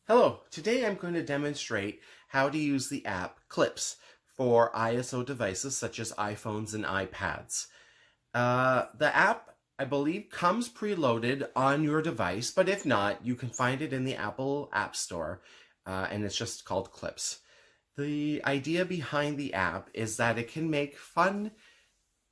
Hello, today I'm going to demonstrate how to use the app Clips for ISO devices such as iPhones and iPads. The app, I believe, comes preloaded on your device, but if not, you can find it in the Apple App Store, and it's just called Clips. The idea behind the app is that it can make fun,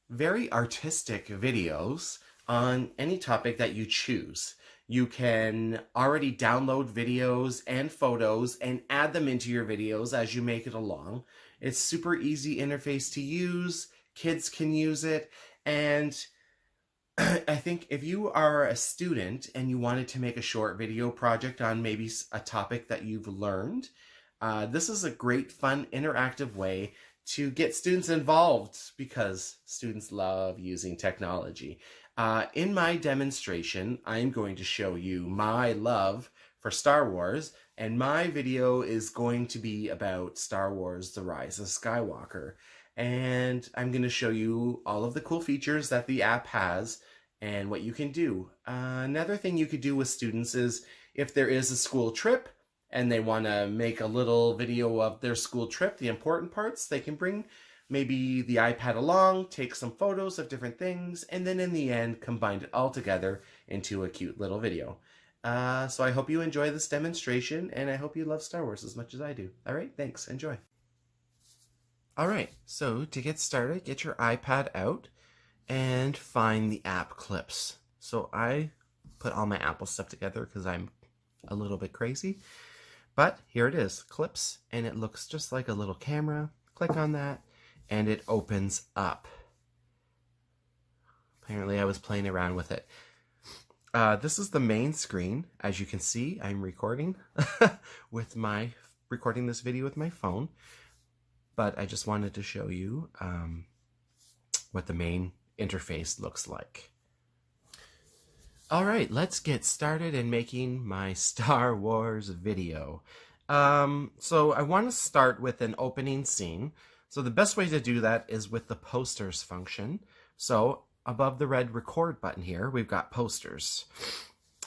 very artistic videos on any topic that you choose. You can already download videos and photos and add them into your videos as you make it along. It's super easy interface to use. Kids can use it. And I think if you are a student and you wanted to make a short video project on maybe a topic that you've learned, this is a great, fun, interactive way to get students involved because students love using technology. In my demonstration, I'm going to show you my love for Star Wars, and my video is going to be about Star Wars: The Rise of Skywalker. And I'm going to show you all of the cool features that the app has and what you can do. Another thing you could do with students is if there is a school trip and they want to make a little video of their school trip, the important parts, they can bring maybe the iPad along, take some photos of different things, and then in the end, combine it all together into a cute little video. So I hope you enjoy this demonstration, and I hope you love Star Wars as much as I do. All right, thanks. Enjoy. All right, so to get started, get your iPad out and find the app Clips. So I put all my Apple stuff together because I'm a little bit crazy. But here it is, Clips, and it looks just like a little camera. Click on that, and it opens up. Apparently I was playing around with it. This is the main screen. As you can see, I'm recording recording this video with my phone. But I just wanted to show you what the main interface looks like. All right, let's get started in making my Star Wars video. So I want to start with an opening scene. So the best way to do that is with the posters function. So above the red record button here, we've got posters.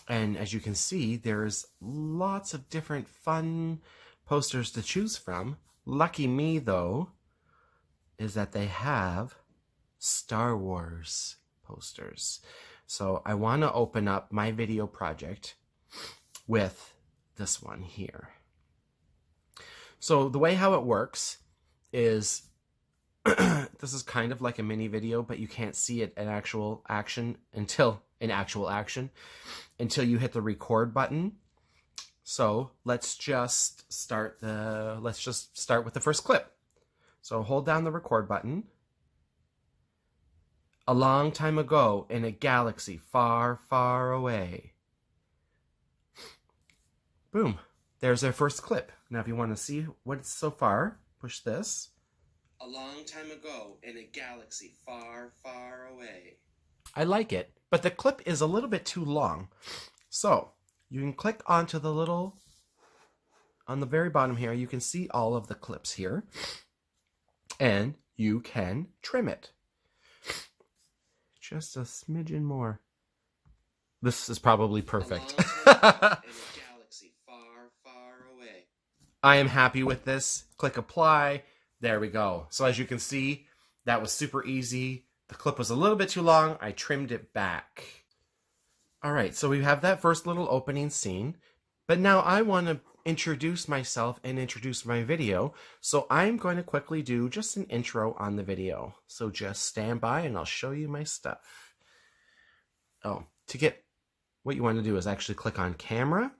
And as you can see, there's lots of different fun posters to choose from. Lucky me, though, is that they have Star Wars posters. So I want to open up my video project with this one here. So the way how it works is this is kind of like a mini video, but you can't see it in actual action until you hit the record button. So let's just start with the first clip. So hold down the record button. A long time ago in a galaxy far, far away. Boom. There's our first clip. Now if you want to see what it's so far, push this. A long time ago in a galaxy far, far away. I like it, but the clip is a little bit too long. So you can click onto the little, on the very bottom here, you can see all of the clips here, and you can trim it. Just a smidgen more. This is probably perfect. I am happy with this. Click apply. There we go. So as you can see, that was super easy. The clip was a little bit too long. I trimmed it back. All right, so we have that first little opening scene. But now I want to introduce myself and introduce my video. So I'm going to quickly do just an intro on the video. So just stand by and I'll show you my stuff. Oh, to get what you want to do is actually click on camera.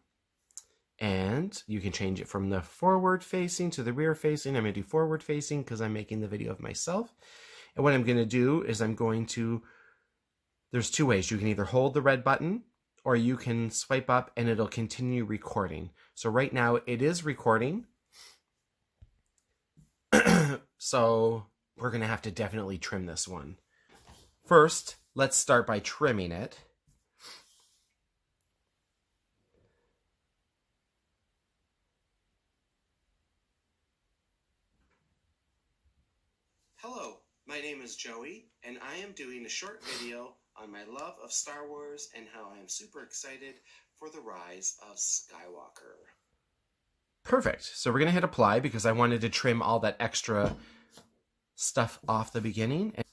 And you can change it from the forward facing to the rear facing. I'm going to do forward facing because I'm making the video of myself. And what I'm going to do is there's two ways. You can either hold the red button or you can swipe up and it'll continue recording. So right now it is recording. So we're going to have to definitely trim this one. First, let's start by trimming it. Hello, my name is Joey, and I am doing a short video on my love of Star Wars and how I am super excited for the rise of Skywalker. Perfect. So we're going to hit apply because I wanted to trim all that extra stuff off the beginning. And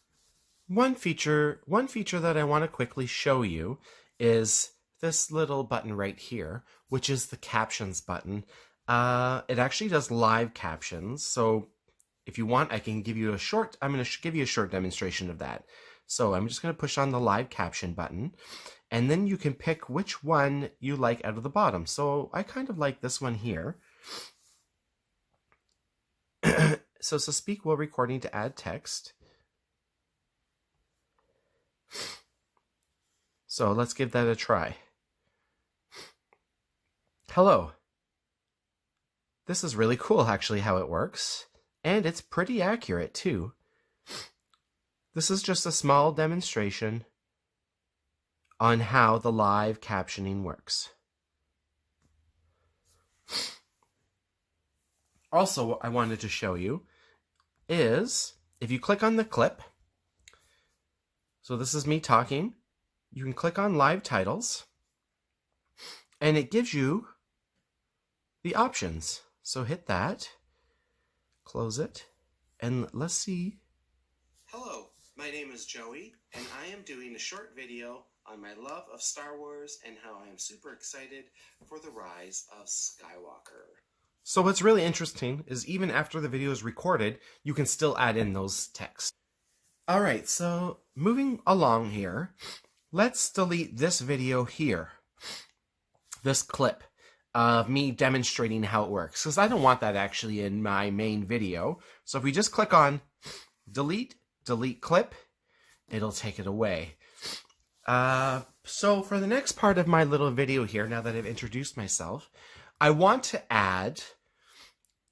one feature that I want to quickly show you is this little button right here, which is the captions button. It actually does live captions. So if you want, I'm going to give you a short demonstration of that. So I'm just going to push on the live caption button, and then you can pick which one you like out of the bottom. So I kind of like this one here. So speak while recording to add text. So let's give that a try. Hello. This is really cool, actually, how it works. And it's pretty accurate, too. This is just a small demonstration on how the live captioning works. Also, what I wanted to show you is if you click on the clip, so this is me talking, you can click on live titles and it gives you the options. So hit that, close it, and let's see. Hello, my name is Joey, and I am doing a short video on my love of Star Wars and how I am super excited for the rise of Skywalker. So what's really interesting is even after the video is recorded, you can still add in those texts. All right, so moving along here, let's delete this video here, this clip of me demonstrating how it works, because I don't want that actually in my main video. So if we just click on delete clip, it'll take it away. So for the next part of my little video here, now that I've introduced myself, I want to add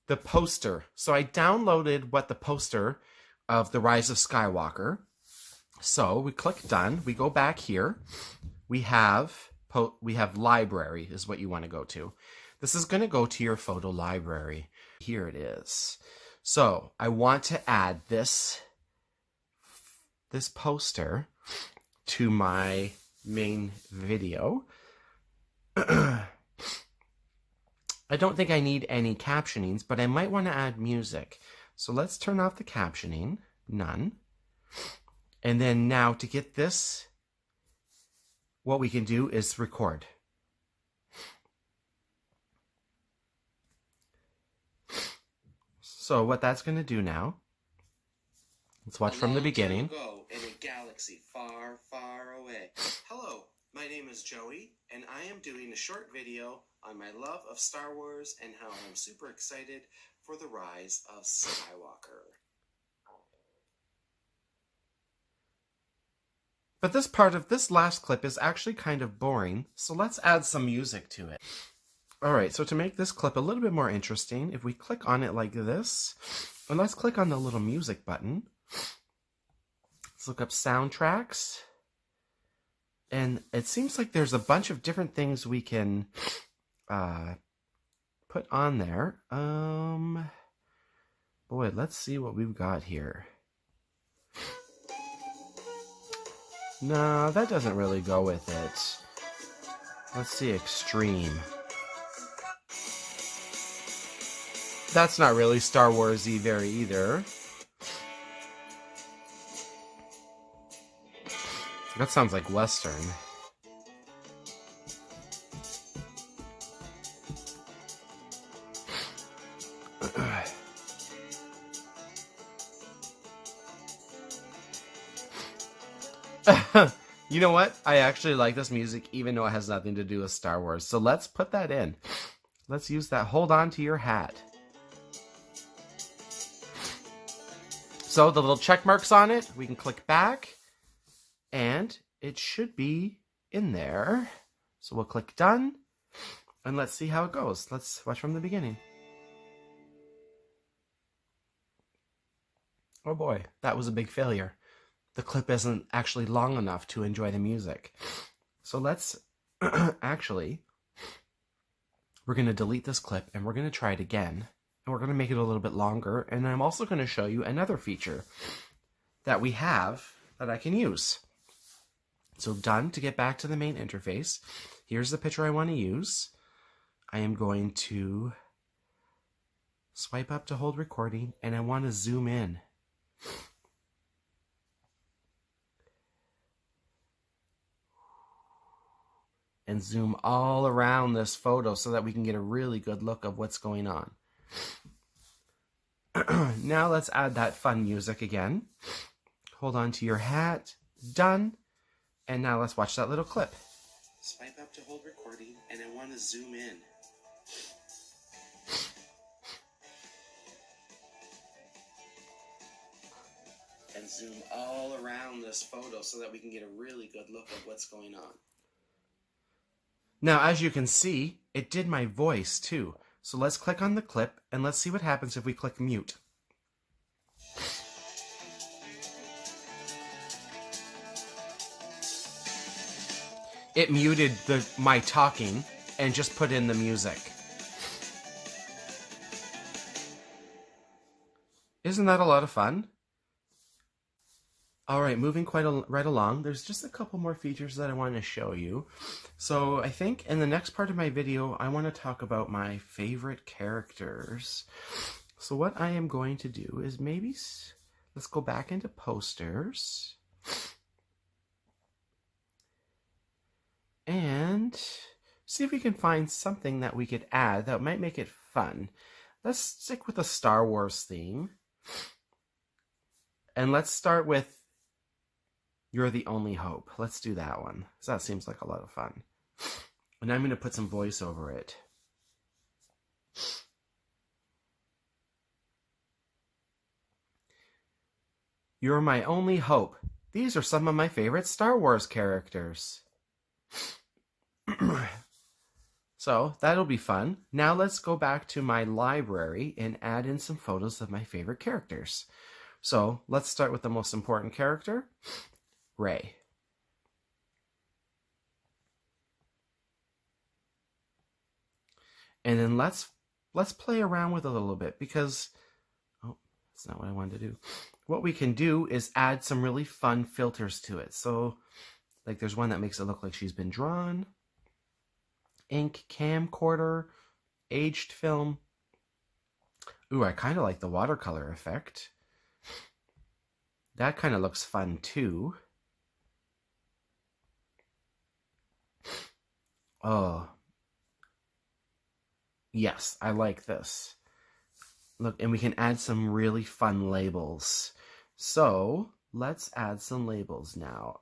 the poster. So I downloaded the poster of the Rise of Skywalker. So we click done. We go back here. We have library is what you want to go to. This is going to go to your photo library. Here it is. So I want to add this poster to my main video. I don't think I need any captionings, but I might want to add music. So let's turn off the captioning, none. And then now to get this, what we can do is record. So what that's going to do now, let's watch from the beginning. Ago in a galaxy far, far away. Hello, my name is Joey, and I am doing a short video on my love of Star Wars and how I'm super excited for the rise of Skywalker. But this part of this last clip is actually kind of boring, so let's add some music to it. Alright, so to make this clip a little bit more interesting, if we click on it like this, and let's click on the little music button. Let's look up soundtracks. And it seems like there's a bunch of different things we can put on there. Boy, let's see what we've got here. No, that doesn't really go with it. Let's see, extreme. That's not really Star Wars-y very either. That sounds like Western. You know what? I actually like this music even though it has nothing to do with Star Wars. So let's put that in. Let's use that. Hold on to your hat. So the little check marks on it, we can click back and it should be in there. So we'll click done and let's see how it goes. Let's watch from the beginning. Oh boy, that was a big failure. The clip isn't actually long enough to enjoy the music. So let's actually, we're going to delete this clip and we're going to try it again. And we're going to make it a little bit longer. And I'm also going to show you another feature that we have that I can use. So done. To get back to the main interface, here's the picture I want to use. I am going to Swipe up to hold recording, and I want to zoom in. And zoom all around this photo so that we can get a really good look of what's going on. Now let's add that fun music again. Hold on to your hat. Done. And now let's watch that little clip. Swipe up to hold recording, and I want to zoom in. And zoom all around this photo so that we can get a really good look of what's going on. Now, as you can see, it did my voice too. So let's click on the clip and let's see what happens if we click mute. It muted my talking and just put in the music. Isn't that a lot of fun? All right, moving right along, there's just a couple more features that I want to show you. So I think in the next part of my video, I want to talk about my favorite characters. So what I am going to do is let's go back into posters. And see if we can find something that we could add that might make it fun. Let's stick with the Star Wars theme. And let's start with You're the Only Hope. Let's do that one, because that seems like a lot of fun. And I'm going to put some voice over it. You're my only hope. These are some of my favorite Star Wars characters. So that'll be fun. Now let's go back to my library and add in some photos of my favorite characters. So let's start with the most important character, Rey. And then let's play around with it a little bit because, oh, that's not what I wanted to do. What we can do is add some really fun filters to it. So like there's one that makes it look like she's been drawn, ink, camcorder, aged film. Ooh, I kind of like the watercolor effect. That kind of looks fun too. Oh, yes, I like this. Look, and we can add some really fun labels. So let's add some labels now.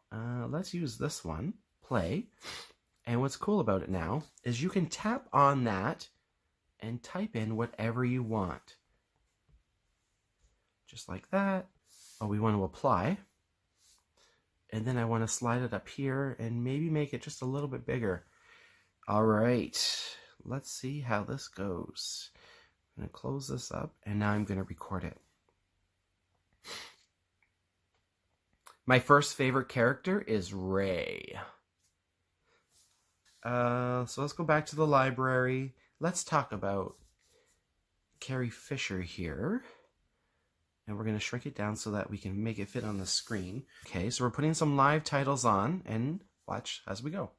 Let's use this one, play. And what's cool about it now is you can tap on that and type in whatever you want. Just like that. Oh, we want to apply. And then I want to slide it up here and maybe make it just a little bit bigger. All right, let's see how this goes. I'm going to close this up and now I'm going to record it. My first favorite character is Rey. So let's go back to the library. Let's talk about Carrie Fisher here. And we're going to shrink it down so that we can make it fit on the screen. Okay, so we're putting some live titles on and watch as we go.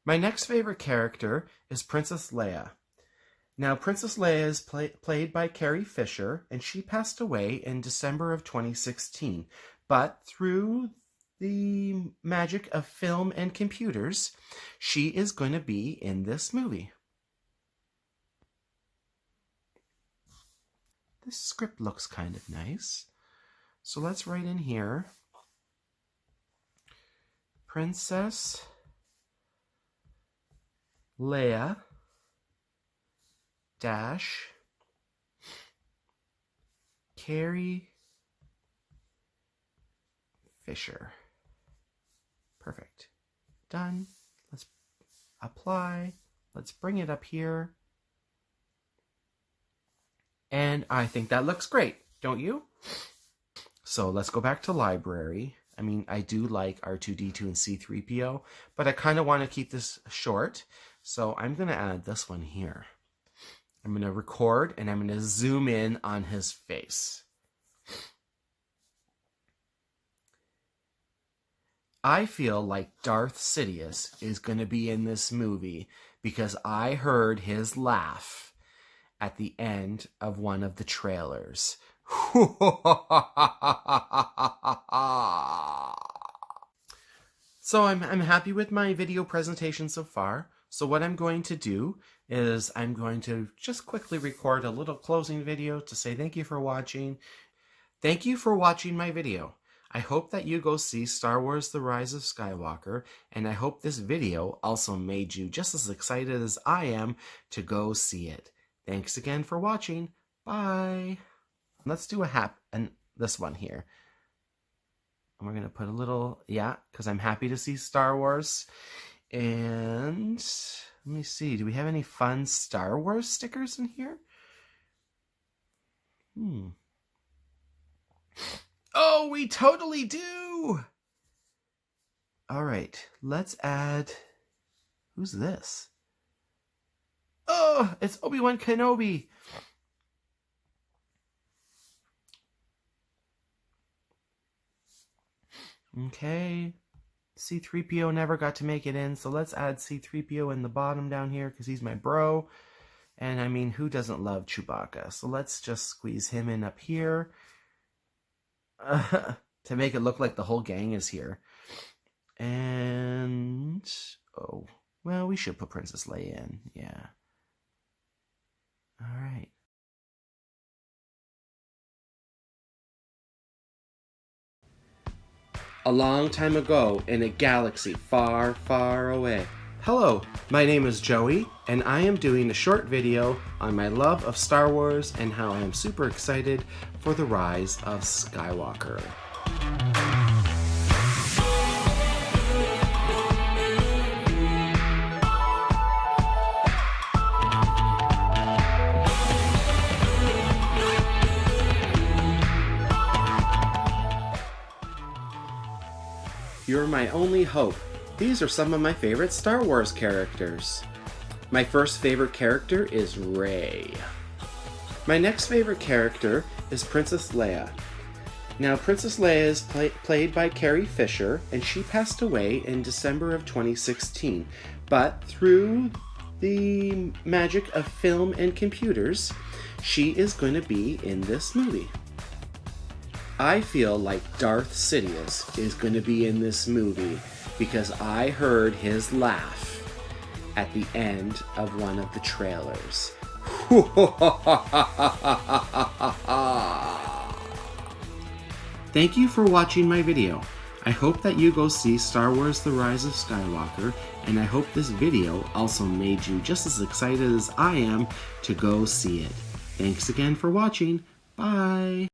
My next favorite character is Princess Leia. Now, Princess Leia is played by Carrie Fisher, and she passed away in December of 2016. But through the magic of film and computers, she is going to be in this movie. This script looks kind of nice. So let's write in here, Princess Leia dash Carrie Fisher. Perfect. Done. Let's apply. Let's bring it up here. And I think that looks great, don't you? So let's go back to library. I mean, I do like R2-D2 and C-3PO, but I kind of want to keep this short. So I'm going to add this one here. I'm going to record and I'm going to zoom in on his face. I feel like Darth Sidious is going to be in this movie because I heard his laugh. at the end of one of the trailers. So I'm happy with my video presentation so far. So what I'm going to do is I'm going to just quickly record a little closing video to say thank you for watching. Thank you for watching my video. I hope that you go see Star Wars: The Rise of Skywalker, and I hope this video also made you just as excited as I am to go see it. Thanks again for watching. Bye. Let's do this one here. And we're going to put a little, because I'm happy to see Star Wars. And let me see, do we have any fun Star Wars stickers in here? Oh, we totally do! All right, let's add, who's this? Oh, it's Obi-Wan Kenobi! Okay, C-3PO never got to make it in, so let's add C-3PO in the bottom down here because he's my bro. And I mean, who doesn't love Chewbacca? So let's just squeeze him in up here to make it look like the whole gang is here. And, oh, well, we should put Princess Leia in, yeah. All right. A long time ago in a galaxy far, far away. Hello, my name is Joey, and I am doing a short video on my love of Star Wars and how I am super excited for the rise of Skywalker. You're my only hope. These are some of my favorite Star Wars characters. My first favorite character is Rey. My next favorite character is Princess Leia. Now, Princess Leia is played by Carrie Fisher, and she passed away in December of 2016. But through the magic of film and computers, she is going to be in this movie. I feel like Darth Sidious is going to be in this movie because I heard his laugh at the end of one of the trailers. Thank you for watching my video. I hope that you go see Star Wars: The Rise of Skywalker, and I hope this video also made you just as excited as I am to go see it. Thanks again for watching. Bye!